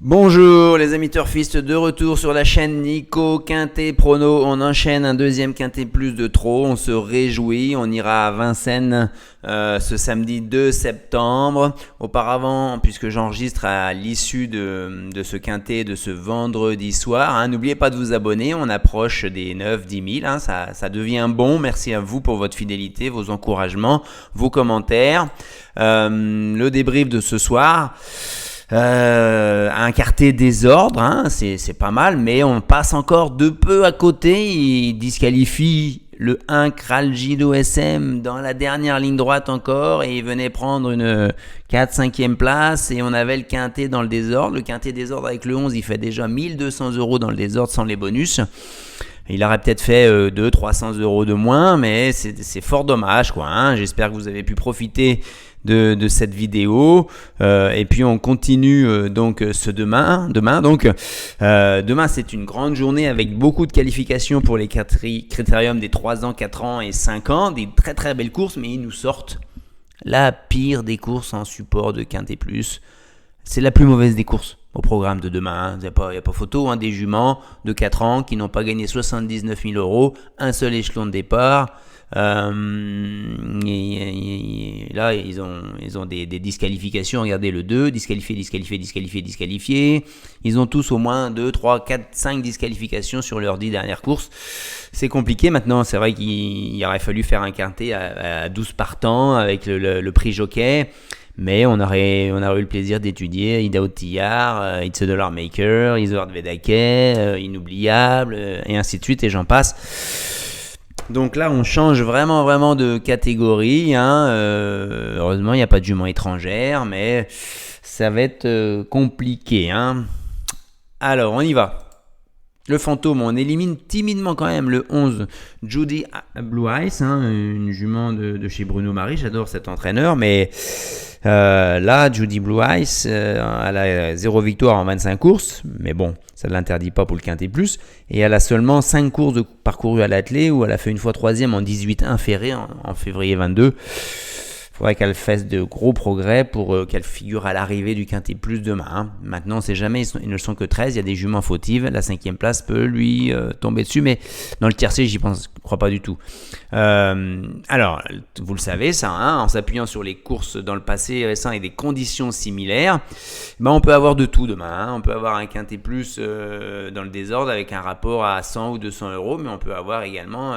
Bonjour les amis turfistes, de retour sur la chaîne Nico Quintet Prono. On enchaîne un deuxième Quintet Plus de trop, on se réjouit, on ira à Vincennes ce samedi 2 septembre. Auparavant, puisque j'enregistre à l'issue de ce Quintet de ce vendredi soir, n'oubliez pas de vous abonner, on approche des 9-10 000, ça devient bon. Merci à vous pour votre fidélité, vos encouragements, vos commentaires. Le débrief de ce soir. Un quartet désordre, c'est pas mal, mais on passe encore de peu à côté. Il disqualifie le 1 Kraljido SM dans la dernière ligne droite encore, et il venait prendre une 4-5e place, et on avait le quintet dans le désordre. Le quintet désordre avec le 11, il fait déjà 1 200 € dans le désordre sans les bonus. Il aurait peut-être fait 200-300 € de moins, mais c'est fort dommage, quoi. J'espère que vous avez pu profiter de cette vidéo, et puis on continue donc ce demain. Demain c'est une grande journée avec beaucoup de qualifications pour les critériums des 3 ans, 4 ans et 5 ans, des très très belles courses, mais ils nous sortent la pire des courses en support de Quintet Plus. C'est la plus mauvaise des courses au programme de demain. Il n'y a pas photo, des juments de 4 ans qui n'ont pas gagné 79 000 €, un seul échelon de départ. Là, ils ont des disqualifications. Regardez le 2, disqualifié. Ils ont tous au moins 2, 3, 4, 5 disqualifications sur leurs 10 dernières courses. C'est compliqué maintenant. C'est vrai qu'il aurait fallu faire un quintet à 12 partants avec le prix jockey. Mais on aurait eu le plaisir d'étudier Ida Otillard, It's a Dollar Maker, Isolde Vedake, Inoubliable, et ainsi de suite, et j'en passe. Donc là, on change vraiment de catégorie. Heureusement, il n'y a pas de jument étrangère, mais ça va être compliqué. Alors, on y va. Le fantôme, on élimine timidement quand même le 11, Judy Blue Eyes, une jument de chez Bruno Marie. J'adore cet entraîneur, mais là, Judy Blue Eyes, elle a 0 victoire en 25 courses, mais bon, ça ne l'interdit pas pour le Quintet Plus. Et elle a seulement 5 courses de parcouru à l'attelé, où elle a fait une fois 3e en 18-1 ferré en février 22. Il faudrait qu'elle fasse de gros progrès pour qu'elle figure à l'arrivée du Quintet Plus demain. Maintenant, on ne sait jamais, ils ne sont que 13, il y a des juments fautives. La 5e place peut lui tomber dessus, mais dans le tiercé, je crois pas du tout. Alors, vous le savez, ça, en s'appuyant sur les courses dans le passé récent et des conditions similaires, on peut avoir de tout demain. On peut avoir un Quintet Plus dans le désordre avec un rapport à 100 ou 200 €, mais on peut avoir également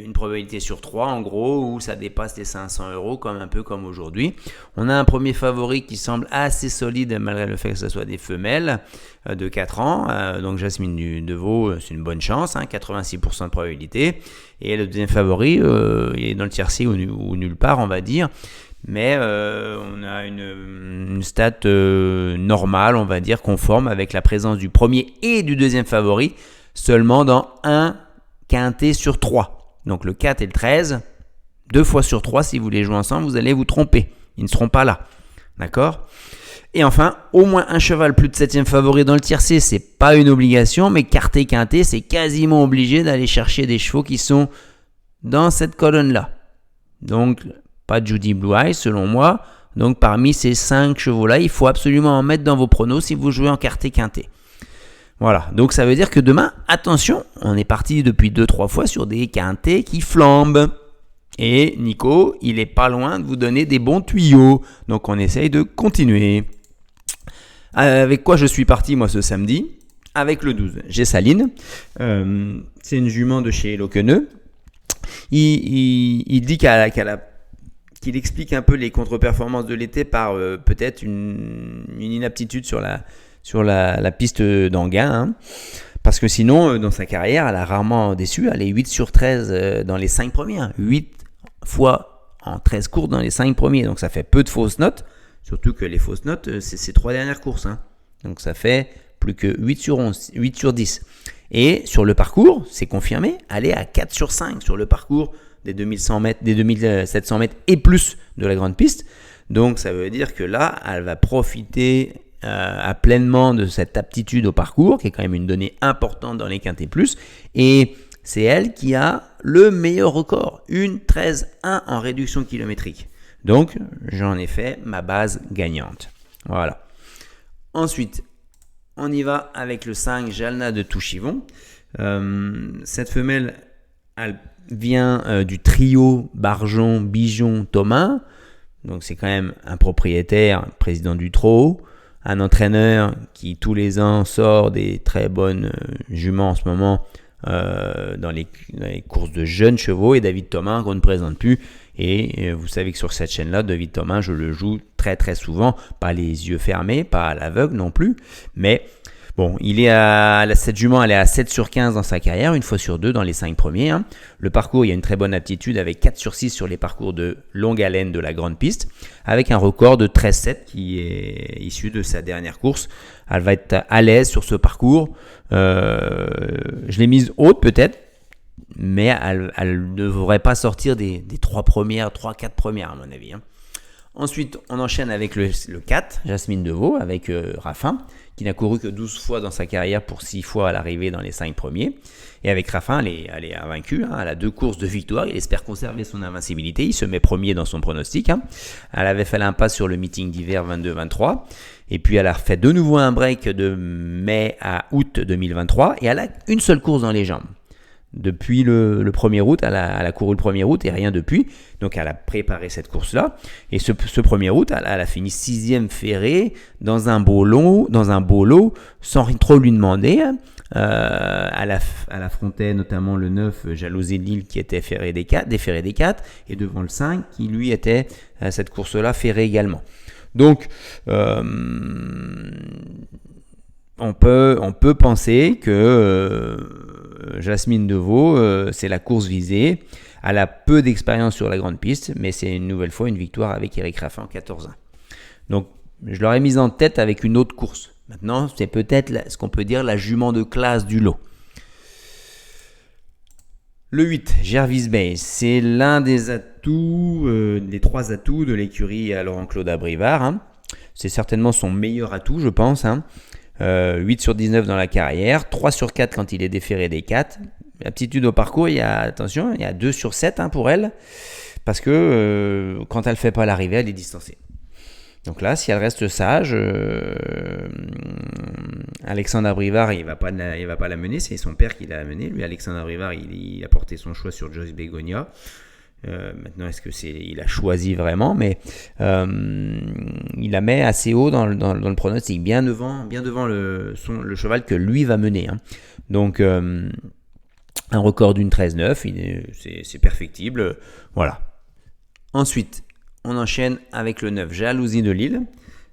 une probabilité sur 3 en gros, où ça dépasse les 500 €, un peu comme aujourd'hui. On a un premier favori qui semble assez solide malgré le fait que ce soit des femelles de 4 ans, donc Jasmine Deveau, c'est une bonne chance, 86% de probabilité. Et le deuxième favori, il est dans le tiercé ou nulle part, on va dire. Mais on a une stat normale, on va dire, conforme, avec la présence du premier et du deuxième favori seulement dans un quintet sur 3. Donc le 4 et le 13, 2 fois sur 3, si vous les jouez ensemble, vous allez vous tromper. Ils ne seront pas là. D'accord ? Et enfin, au moins un cheval plus de 7e favori dans le tiercé, c'est pas une obligation, mais quartet quintet, c'est quasiment obligé d'aller chercher des chevaux qui sont dans cette colonne-là. Donc, pas de Judy Blue Eyes, selon moi. Donc, parmi ces 5 chevaux-là, il faut absolument en mettre dans vos pronos si vous jouez en quartet quintet. Voilà, donc ça veut dire que demain, attention, on est parti depuis 2-3 fois sur des quintets qui flambent. Et Nico, il est pas loin de vous donner des bons tuyaux. Donc on essaye de continuer. Avec quoi je suis parti moi ce samedi ? Avec le 12, j'ai Saline. C'est une jument de chez Loqueneux. Il dit qu'il explique un peu les contre-performances de l'été par peut-être une inaptitude sur la piste d'Anguin, parce que sinon, dans sa carrière, elle a rarement déçu. Elle est 8 sur 13 dans les 5 premiers. 8 fois en 13 courses dans les 5 premiers. Donc ça fait peu de fausses notes. Surtout que les fausses notes, c'est ses 3 dernières courses. Donc ça fait plus que 8 sur 11, 8 sur 10. Et sur le parcours, c'est confirmé, elle est à 4 sur 5 sur le parcours des 2100 mètres, des 2700 mètres et plus de la grande piste. Donc ça veut dire que là, elle va profiter à pleinement de cette aptitude au parcours, qui est quand même une donnée importante dans les Quintet Plus, et c'est elle qui a le meilleur record, une 13-1 en réduction kilométrique. Donc j'en ai fait ma base gagnante. Voilà. Ensuite, on y va avec le 5 Jalna de Touchivon. Cette femelle, elle vient du trio Barjon, Bijon, Thomas. Donc c'est quand même un propriétaire, président du trot, un entraîneur qui tous les ans sort des très bonnes juments en ce moment dans les courses de jeunes chevaux, et David Thomas qu'on ne présente plus. Et vous savez que sur cette chaîne-là, David Thomas, je le joue très très souvent, pas les yeux fermés, pas à l'aveugle non plus, mais bon, cette jument, elle est à 7 sur 15 dans sa carrière, une fois sur deux dans les 5 premiers. Hein. Le parcours, il y a une très bonne aptitude avec 4 sur 6 sur les parcours de longue haleine de la grande piste, avec un record de 13,7 qui est issu de sa dernière course. Elle va être à l'aise sur ce parcours. Je l'ai mise haute peut-être, mais elle ne devrait pas sortir des 3 premières, 3-4 premières à mon avis. Hein. Ensuite, on enchaîne avec le 4, Jasmine Deveau, avec Raffin, qui n'a couru que 12 fois dans sa carrière pour 6 fois à l'arrivée dans les 5 premiers. Et avec Raffin, elle est invaincue, hein, elle a 2 courses de victoire, il espère conserver son invincibilité, il se met premier dans son pronostic. Hein. Elle avait fait l'impasse sur le meeting d'hiver 22-23, et puis elle a fait de nouveau un break de mai à août 2023, et elle a une seule course dans les jambes. Depuis le 1er août, elle a couru le 1er août et rien depuis. Donc elle a préparé cette course-là. Et ce 1er août, elle a fini 6e ferrée dans un beau lot, sans trop lui demander. Elle affrontait notamment le 9, Jalousie de Lille, qui était déféré des 4, et devant le 5, qui lui était cette course-là ferrée également. Donc, on peut penser que Jasmine Deveau, c'est la course visée. Elle a peu d'expérience sur la grande piste, mais c'est une nouvelle fois une victoire avec Eric Raffin en 14 ans. Donc, je l'aurais mise en tête avec une autre course. Maintenant, c'est peut-être ce qu'on peut dire la jument de classe du lot. Le 8, Gervais Bay, c'est l'un des atouts, des 3 atouts de l'écurie à Laurent-Claude Abrivard. Hein. C'est certainement son meilleur atout, je pense. Hein. 8 sur 19 dans la carrière, 3 sur 4 quand il est déféré des 4. Aptitude au parcours, il y a 2 sur 7 hein, pour elle, parce que quand elle ne fait pas l'arrivée, elle est distancée. Donc là, si elle reste sage, Alexandre Abrivard, il va pas la mener, c'est son père qui l'a menée. Lui, Alexandre Abrivard, il a porté son choix sur Joyce Begonia. Maintenant, est-ce que il a choisi vraiment, mais il la met assez haut dans le pronostic, bien devant le cheval que lui va mener. Hein. Donc, un record d'une 13,9, c'est perfectible. Voilà. Ensuite, on enchaîne avec le 9, Jalousie de Lille.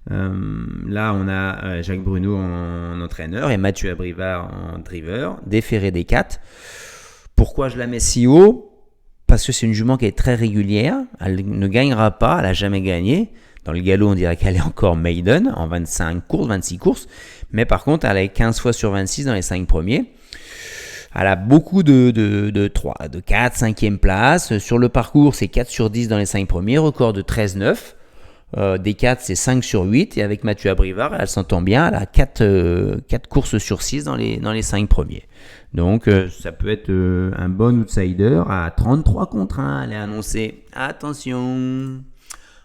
Là, on a Jacques Bruno en entraîneur et Mathieu Abrivard en driver, déféré des 4. Pourquoi je la mets si haut ? Parce que c'est une jument qui est très régulière, elle ne gagnera pas, elle n'a jamais gagné. Dans le galop, on dirait qu'elle est encore maiden en 26 courses, mais par contre, elle est 15 fois sur 26 dans les 5 premiers. Elle a beaucoup de 4, 5e place. Sur le parcours, c'est 4 sur 10 dans les 5 premiers, record de 13,9. Des 4, c'est 5 sur 8. Et avec Mathieu Abrivard, elle s'entend bien, elle a 4 courses sur 6 dans les 5 premiers. Donc, ça peut être un bon outsider à 33 contre 1. Elle est annoncée. Attention.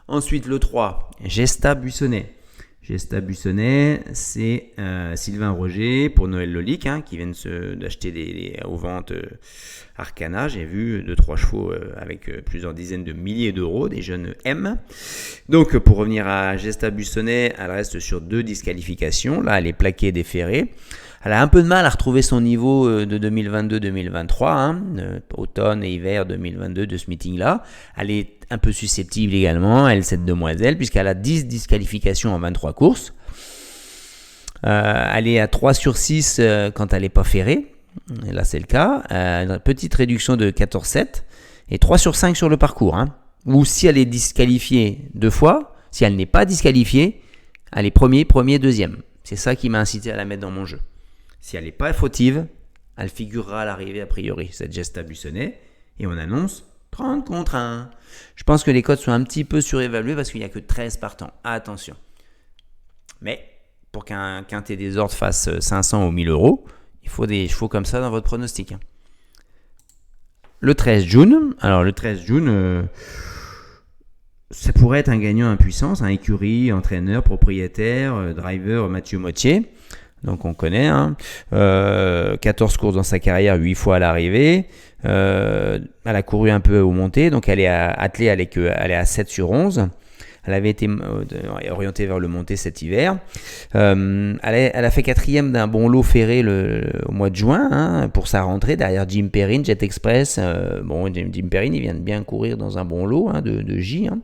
Ensuite, le 3, Gesta Buissonnet. Gesta Buissonnet, c'est Sylvain Roger pour Noël Lolic, hein, qui viennent d'acheter aux ventes Arcana. J'ai vu 2-3 chevaux avec plusieurs dizaines de milliers d'euros, des jeunes M. Donc, pour revenir à Gesta Buissonnet, elle reste sur 2 disqualifications. Là, elle est plaquée déférée. Elle a un peu de mal à retrouver son niveau de 2022-2023, hein, automne et hiver 2022 de ce meeting-là. Elle est un peu susceptible également, elle, cette demoiselle, puisqu'elle a 10 disqualifications en 23 courses. Elle est à 3 sur 6 quand elle n'est pas ferrée. Et là, c'est le cas. Une petite réduction de 14,7 et 3 sur 5 sur le parcours. Hein. Ou si elle est disqualifiée 2 fois, si elle n'est pas disqualifiée, elle est premier, deuxième. C'est ça qui m'a incité à la mettre dans mon jeu. Si elle n'est pas fautive, elle figurera à l'arrivée a priori, cette Gesta Buissonnet. Et on annonce 30 contre 1. Je pense que les cotes sont un petit peu surévaluées parce qu'il n'y a que 13 partants. Attention. Mais pour qu'un quintet des ordres fasse 500 ou 1000 euros, il faut des chevaux comme ça dans votre pronostic. Le 13 June. Alors le 13 June, ça pourrait être un gagnant en puissance, un écurie, entraîneur, propriétaire, driver Mathieu Mottier. Donc on connaît, hein. 14 courses dans sa carrière, 8 fois à l'arrivée. Elle a couru un peu aux montées, donc elle est attelée, elle est à 7 sur 11. Elle avait été orientée vers le monté cet hiver. Elle a fait quatrième d'un bon lot ferré au mois de juin, hein, pour sa rentrée derrière Jim Perrine, Jet Express. Jim Perrine, il vient de bien courir dans un bon lot, hein, de J. Hein.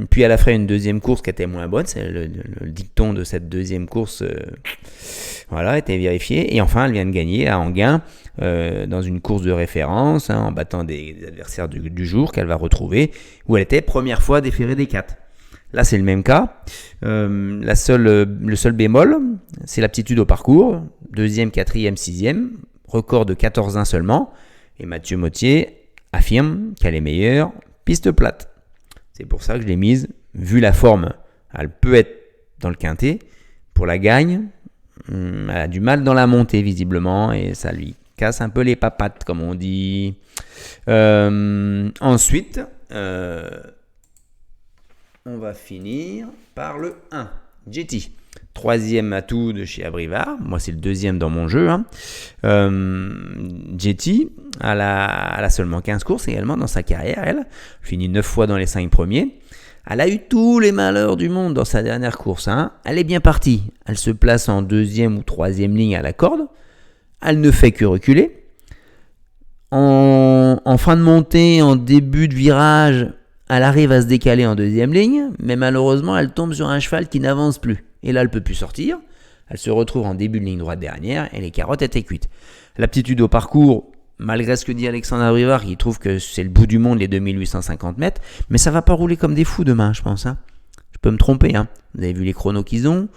Puis elle a fait une deuxième course qui était moins bonne. C'est le dicton de cette deuxième course était vérifié. Et enfin, elle vient de gagner à Enghien dans une course de référence, hein, en battant des adversaires du jour qu'elle va retrouver, où elle était première fois déférée des 4. Là, c'est le même cas. Le seul bémol, c'est l'aptitude au parcours. 2e, 4e, 6e. Record de 14-1 seulement. Et Mathieu Mottier affirme qu'elle est meilleure piste plate. C'est pour ça que je l'ai mise. Vu la forme, elle peut être dans le quintet. Pour la gagne, elle a du mal dans la montée, visiblement. Et ça lui casse un peu les papates, comme on dit. Ensuite... on va finir par le 1, Jetty. 3e atout de chez Abrivard. Moi, c'est le 2e dans mon jeu. Hein. Jetty, elle a seulement 15 courses également dans sa carrière. Elle finit 9 fois dans les 5 premiers. Elle a eu tous les malheurs du monde dans sa dernière course. Hein. Elle est bien partie. Elle se place en 2e ou 3e ligne à la corde. Elle ne fait que reculer. En fin de montée, en début de virage, elle arrive à se décaler en 2e ligne, mais malheureusement, elle tombe sur un cheval qui n'avance plus. Et là, elle ne peut plus sortir. Elle se retrouve en début de ligne droite dernière et les carottes étaient cuites. L'aptitude au parcours, malgré ce que dit Alexandre Abrivard, il trouve que c'est le bout du monde, les 2850 mètres, mais ça ne va pas rouler comme des fous demain, je pense. Hein. Je peux me tromper. Hein. Vous avez vu les chronos qu'ils ont.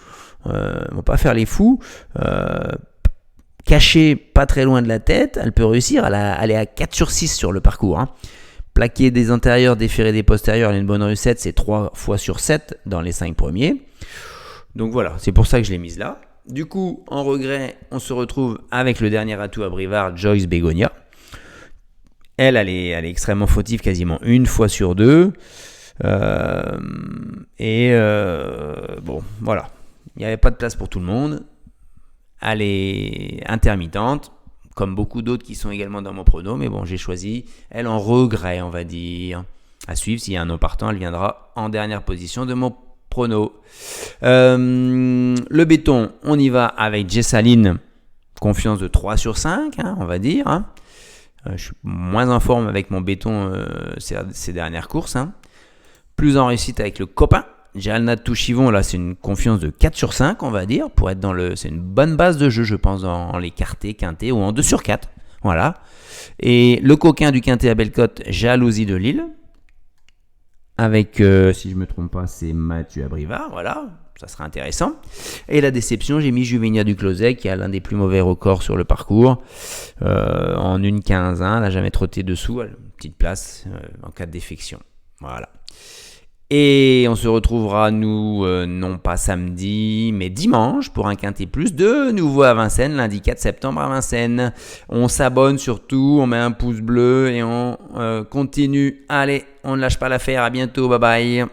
Ils ne vont pas faire les fous. Cachée pas très loin de la tête, elle peut réussir. Elle est à 4 sur 6 sur le parcours. Hein. Plaquer des antérieurs, déférer des postérieurs, elle a une bonne recette, c'est 3 fois sur 7 dans les 5 premiers. Donc voilà, c'est pour ça que je l'ai mise là. Du coup, en regret, on se retrouve avec le dernier atout à Brivard, Joyce Begonia. Elle est extrêmement fautive, quasiment une fois sur 2. Bon, voilà. Il n'y avait pas de place pour tout le monde. Elle est intermittente, comme beaucoup d'autres qui sont également dans mon prono, mais bon, j'ai choisi elle en regret, on va dire. À suivre, s'il y a un non partant, elle viendra en dernière position de mon prono. Le béton, on y va avec Jessaline, confiance de 3 sur 5, hein, on va dire. Hein. Je suis moins en forme avec mon béton ces dernières courses. Hein. Plus en réussite avec le copain. Jalnat Touchivon, là, c'est une confiance de 4 sur 5, on va dire, pour être c'est une bonne base de jeu, je pense, en l'écarté, quintet ou en 2 sur 4. Voilà. Et le coquin du quintet à Bellecote, Jalousie de Lille. Avec, si je ne me trompe pas, c'est Mathieu Abrivard, voilà. Ça sera intéressant. Et la déception, j'ai mis Juvenia du Closet, qui a l'un des plus mauvais records sur le parcours. En 1,15, elle n'a jamais trotté dessous, elle a une petite place en cas de défection. Voilà. Et on se retrouvera, nous, non pas samedi, mais dimanche, pour un quintet plus, de nouveau à Vincennes, lundi 4 septembre à Vincennes. On s'abonne surtout, on met un pouce bleu et on continue. Allez, on ne lâche pas l'affaire, à bientôt, bye bye.